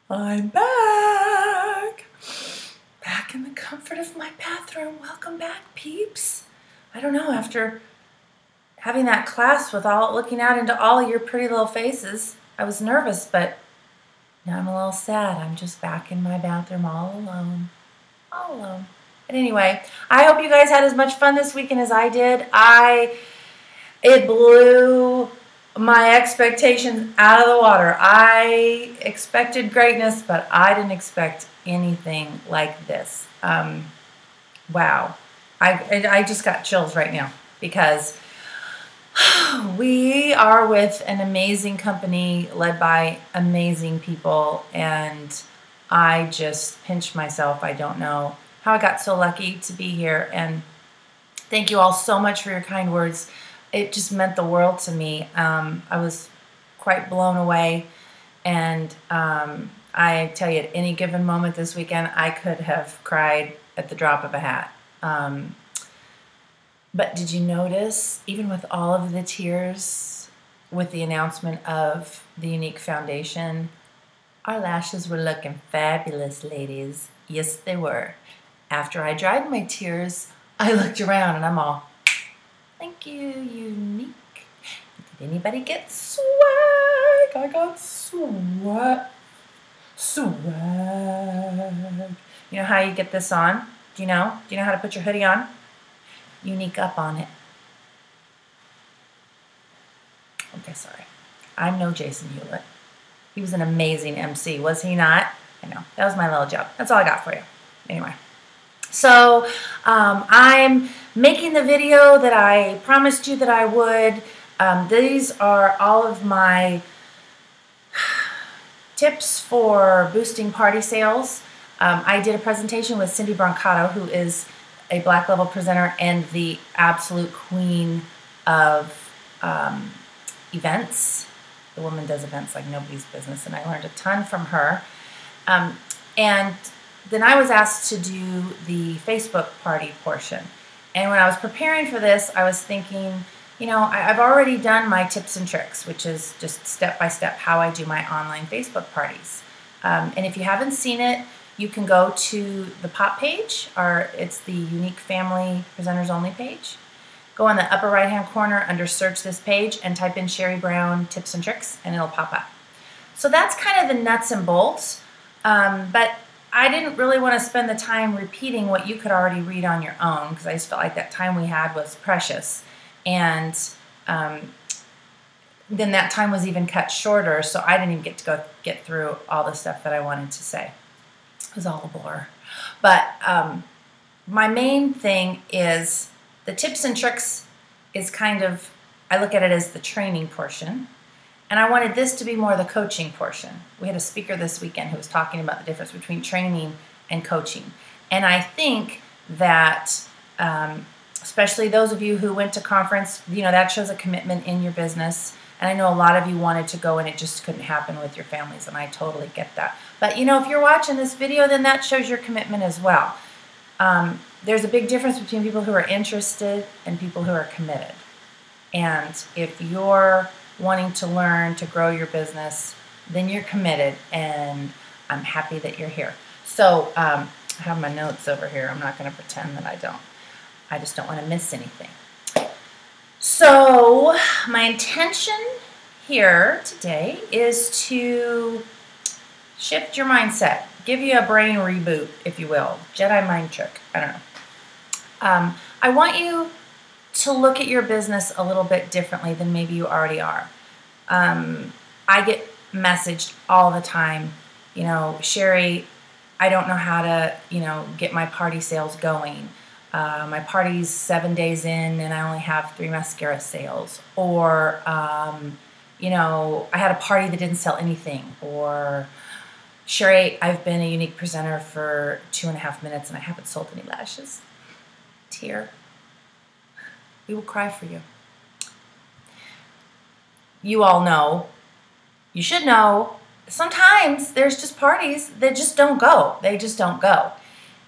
I'm back. Back in the comfort of my bathroom. Welcome back, peeps. I don't know, after having that class with looking out into all of your pretty little faces, I was nervous, but now I'm a little sad. I'm just back in my bathroom all alone. All alone. But anyway, I hope you guys had as much fun this weekend as I did. It blew my expectations out of the water. I expected greatness, but I didn't expect anything like this. Wow. I just got chills right now because we are with an amazing company led by amazing people, and I just pinched myself. I don't know how I got so lucky to be here, and thank you all so much for your kind words. It just meant the world to me. I was quite blown away, and I tell you, at any given moment this weekend, I could have cried at the drop of a hat. But did you notice, even with all of the tears, with the announcement of the Younique Foundation, our lashes were looking fabulous, ladies. Yes, they were. After I dried my tears, I looked around and I'm all, thank you, Younique. Did anybody get swag? I got swag. Swag. You know how you get this on? Do you know? Do you know how to put your hoodie on? Younique up on it. Okay, sorry. I'm no Jason Hewlett. He was an amazing MC, was he not? I know. That was my little joke. That's all I got for you. Anyway. So I'm making the video that I promised you that I would. These are all of my tips for boosting party sales. I did a presentation with Cindy Brancato, who is a Black Level presenter and the absolute queen of events. The woman does events like nobody's business, and I learned a ton from her. And then I was asked to do the Facebook party portion. And when I was preparing for this, I was thinking, you know, I've already done my tips and tricks, which is just step-by-step how I do my online Facebook parties. And if you haven't seen it, you can go to the pop page, or it's the Younique Family Presenters Only page. Go on the upper right-hand corner under Search This Page and type in Shari Brown Tips and Tricks, and it'll pop up. So that's kind of the nuts and bolts, but I didn't really want to spend the time repeating what you could already read on your own, because I just felt like that time we had was precious. And then that time was even cut shorter, so I didn't even get through all the stuff that I wanted to say. It was all a blur. But my main thing is the tips and tricks is kind of, I look at it as the training portion. And I wanted this to be more the coaching portion. We had a speaker this weekend who was talking about the difference between training and coaching. And I think that, especially those of you who went to conference, you know, that shows a commitment in your business. And I know a lot of you wanted to go and it just couldn't happen with your families, and I totally get that. But, you know, if you're watching this video, then that shows your commitment as well. There's a big difference between people who are interested and people who are committed. And if you're wanting to learn to grow your business, then you're committed, and I'm happy that you're here. So I have my notes over here. I'm not going to pretend that I don't. I just don't want to miss anything. So my intention here today is to shift your mindset, give you a brain reboot, if you will, Jedi mind trick. I don't know. I want you to look at your business a little bit differently than maybe you already are. I get messaged all the time, you know, Shari, I don't know how to, you know, get my party sales going. My party's 7 days in and I only have 3 mascara sales. Or, you know, I had a party that didn't sell anything. Or, Shari, I've been a Younique presenter for 2.5 minutes and I haven't sold any lashes. Tear. We will cry for you. You all know, you should know, sometimes there's just parties that just don't go. They just don't go.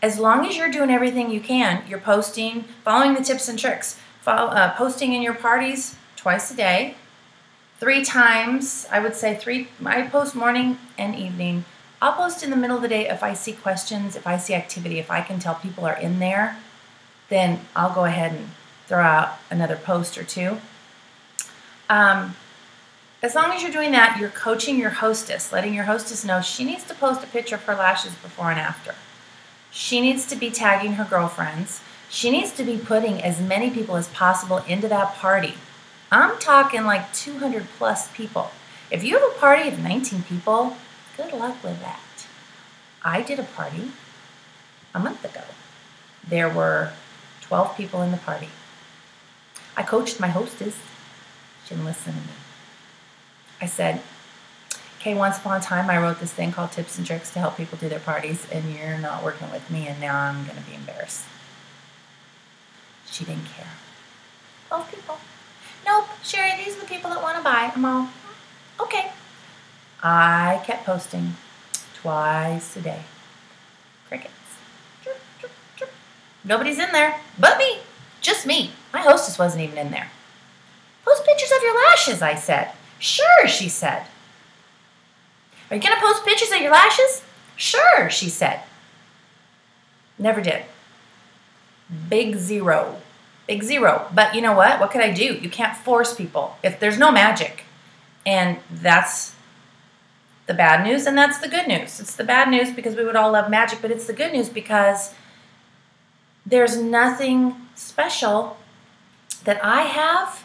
As long as you're doing everything you can, you're posting, following the tips and tricks, posting in your parties twice a day, 3 times, I would say 3, I post morning and evening, I'll post in the middle of the day if I see questions, if I see activity, if I can tell people are in there, then I'll go ahead and throw out another post or two. As long as you're doing that, you're coaching your hostess, letting your hostess know she needs to post a picture of her lashes before and after. She needs to be tagging her girlfriends. She needs to be putting as many people as possible into that party. I'm talking like 200 plus people. If you have a party of 19 people, good luck with that. I did a party a month ago. There were 12 people in the party. I coached my hostess. She didn't listen to me. I said, okay, once upon a time I wrote this thing called Tips and Tricks to help people do their parties, and you're not working with me, and now I'm going to be embarrassed. She didn't care. 12 people. Nope, Shari, these are the people that want to buy. I'm all, okay. I kept posting twice a day. Crickets. Chirp, chirp, chirp. Nobody's in there but me. Just me. My hostess wasn't even in there. Post pictures of your lashes, I said. Sure, she said. Are you going to post pictures of your lashes? Sure, she said. Never did. Big zero. Big zero. But you know what? What could I do? You can't force people. If there's no magic. And that's the bad news, and that's the good news. It's the bad news because we would all love magic, but it's the good news because there's nothing special that I have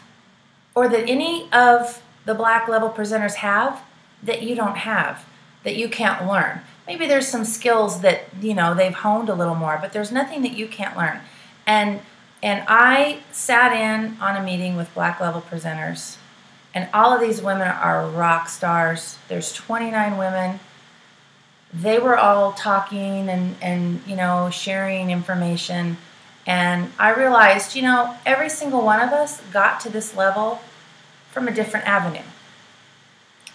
or that any of the black level presenters have that you don't have, that you can't learn. Maybe there's some skills that, you know, they've honed a little more, but there's nothing that you can't learn. And I sat in on a meeting with black level presenters, and all of these women are rock stars. There's 29 women. They were all talking and you know, sharing information. And I realized, you know, every single one of us got to this level from a different avenue.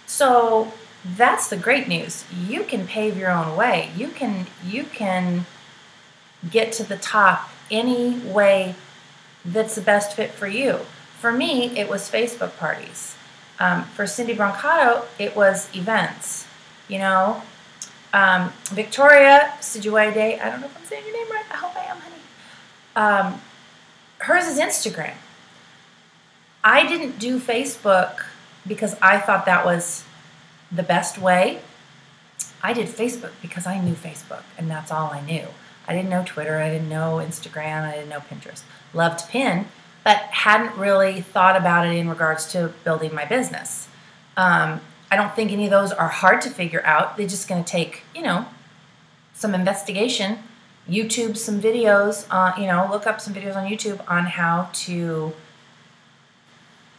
So that's the great news. You can pave your own way. You can get to the top any way that's the best fit for you. For me, it was Facebook parties. For Cindy Brancato, it was events. You know, Victoria Sijuade, I don't know if I'm saying your name right. I hope I am, honey. Hers is Instagram. I didn't do Facebook because I thought that was the best way. I did Facebook because I knew Facebook, and that's all I knew. I didn't know Twitter. I didn't know Instagram. I didn't know Pinterest. Loved Pin, but hadn't really thought about it in regards to building my business. I don't think any of those are hard to figure out. They're just going to take, you know, some investigation. YouTube some videos, you know, look up some videos on YouTube on how to,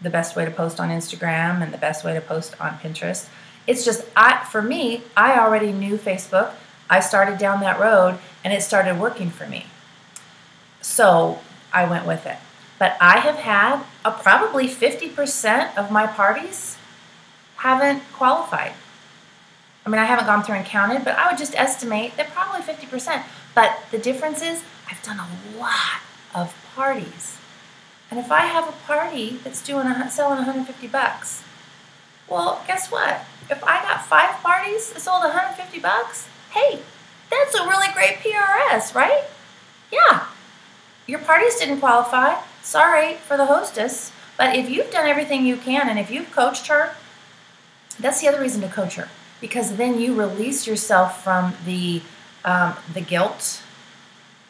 the best way to post on Instagram and the best way to post on Pinterest. It's just, for me, I already knew Facebook. I started down that road and it started working for me. So I went with it. But I have had probably 50% of my parties haven't qualified. I mean, I haven't gone through and counted, but I would just estimate that probably 50%. But the difference is I've done a lot of parties. And if I have a party that's selling $150, well, guess what? If I got 5 parties that sold $150, hey, that's a really great PRS, right? Yeah. Your parties didn't qualify. Sorry for the hostess. But if you've done everything you can and if you've coached her, that's the other reason to coach her. Because then you release yourself from the guilt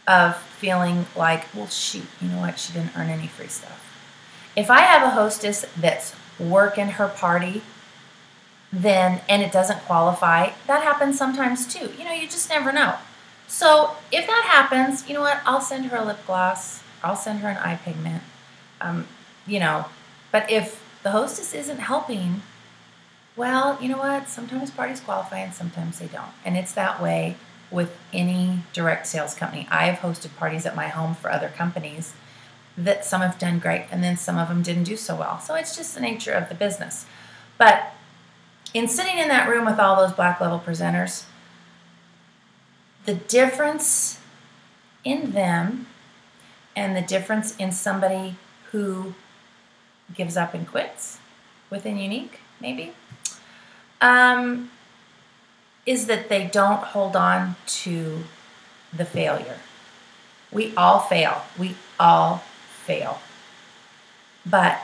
of feeling like, well, shoot, you know what? She didn't earn any free stuff. If I have a hostess that's working her party, then, and it doesn't qualify, that happens sometimes too. You know, you just never know. So if that happens, you know what? I'll send her a lip gloss. I'll send her an eye pigment. You know, but if the hostess isn't helping, well, you know what? Sometimes parties qualify and sometimes they don't. And it's that way with any direct sales company. I have hosted parties at my home for other companies that some have done great and then some of them didn't do so well. So it's just the nature of the business. But in sitting in that room with all those black level presenters, the difference in them and the difference in somebody who gives up and quits within Younique, maybe, is that they don't hold on to the failure. We all fail. We all fail. But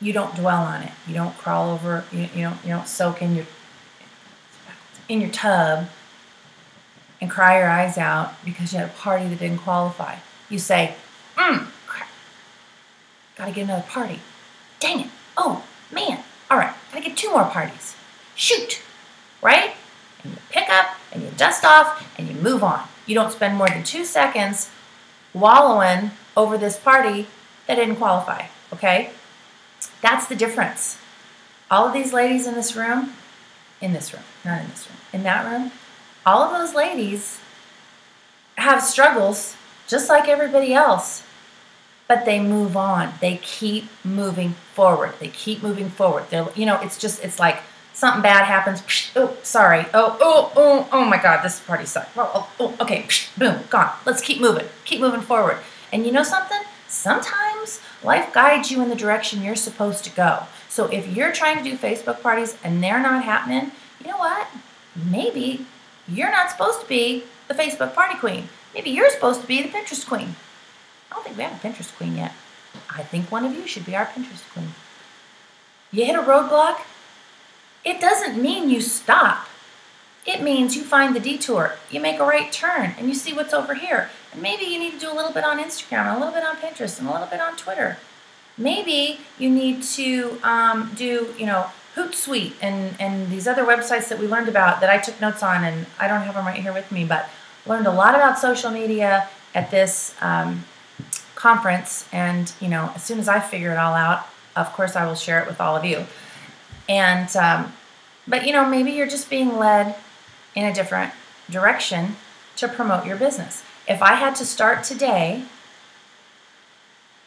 you don't dwell on it. You don't crawl over, you don't soak in your tub and cry your eyes out because you had a party that didn't qualify. You say, crap, gotta get another party. Dang it, oh man, all right, gotta get 2 more parties. Shoot, right? And you pick up and you dust off and you move on. You don't spend more than 2 seconds wallowing over this party that didn't qualify, okay? That's the difference. All of these ladies in this room, not in this room, in that room, all of those ladies have struggles just like everybody else, but they move on. They keep moving forward. They keep moving forward. It's like something bad happens. Oh, sorry. Oh my God, this party sucked. Okay, boom, gone. Let's keep moving. Keep moving forward. And you know something? Sometimes life guides you in the direction you're supposed to go. So if you're trying to do Facebook parties and they're not happening, you know what? Maybe you're not supposed to be the Facebook party queen. Maybe you're supposed to be the Pinterest queen. I don't think we have a Pinterest queen yet. I think one of you should be our Pinterest queen. You hit a roadblock, it doesn't mean you stop. It means you find the detour, you make a right turn, and you see what's over here. And maybe you need to do a little bit on Instagram, and a little bit on Pinterest, and a little bit on Twitter. Maybe you need to do, Hootsuite and these other websites that we learned about that I took notes on, and I don't have them right here with me, but learned a lot about social media at this conference. And, as soon as I figure it all out, of course, I will share it with all of you. And, but, maybe you're just being led in a different direction to promote your business. If I had to start today,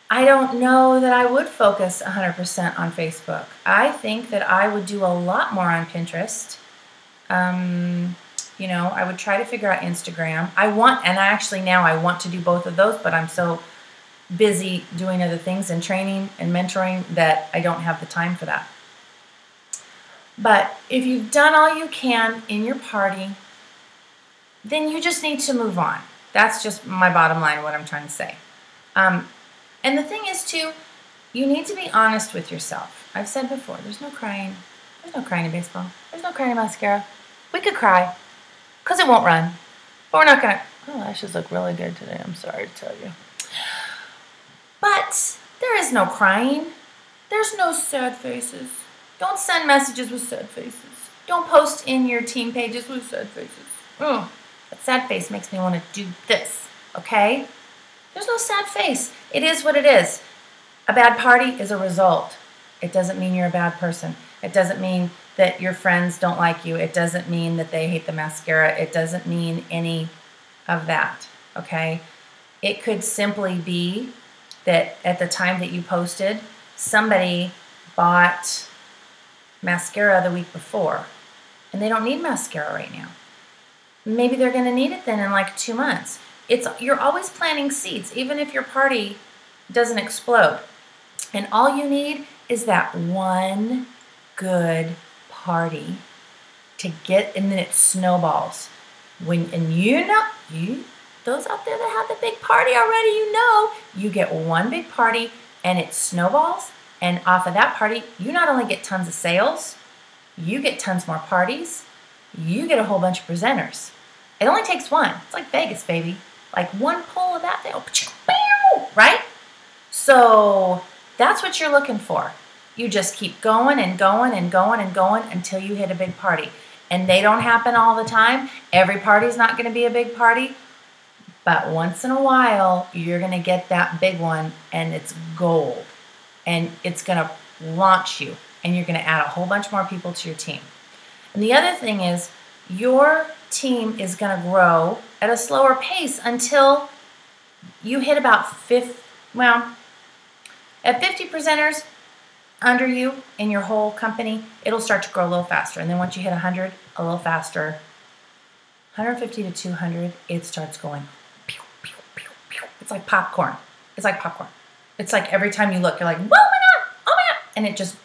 I don't know that I would focus 100% on Facebook. I think that I would do a lot more on Pinterest. I would try to figure out Instagram. I want to do both of those, but I'm so busy doing other things and training and mentoring that I don't have the time for that. But if you've done all you can in your party, then you just need to move on. That's just my bottom line, what I'm trying to say. And the thing is, too, you need to be honest with yourself. I've said before, there's no crying. There's no crying in baseball. There's no crying in mascara. We could cry, because it won't run. But we're not going to... Oh, lashes look really good today. I'm sorry to tell you. But there is no crying. There's no sad faces. Don't send messages with sad faces. Don't post in your team pages with sad faces. That sad face makes me want to do this, okay? There's no sad face. It is what it is. A bad party is a result. It doesn't mean you're a bad person. It doesn't mean that your friends don't like you. It doesn't mean that they hate the mascara. It doesn't mean any of that, okay? It could simply be that at the time that you posted, somebody bought mascara the week before, and they don't need mascara right now. Maybe they're going to need it then in like 2 months. You're always planting seeds, even if your party doesn't explode. And all you need is that one good party to get, and then it snowballs. Those out there that have the big party already, you get one big party and it snowballs. And off of that party, you not only get tons of sales, you get tons more parties, you get a whole bunch of presenters. It only takes one. It's like Vegas, baby. Like one pull of that thing, right? So that's what you're looking for. You just keep going and going and going and going until you hit a big party. And they don't happen all the time. Every party's not going to be a big party. But once in a while, you're going to get that big one, and it's gold. And it's going to launch you. And you're going to add a whole bunch more people to your team. And the other thing is, your team is going to grow at a slower pace until you hit about at 50 presenters under you in your whole company, it'll start to grow a little faster. And then once you hit 100, a little faster, 150 to 200, it starts going pew, pew, pew, pew. It's like popcorn. It's like popcorn. It's like every time you look, you're like, whoa, oh my God, and it just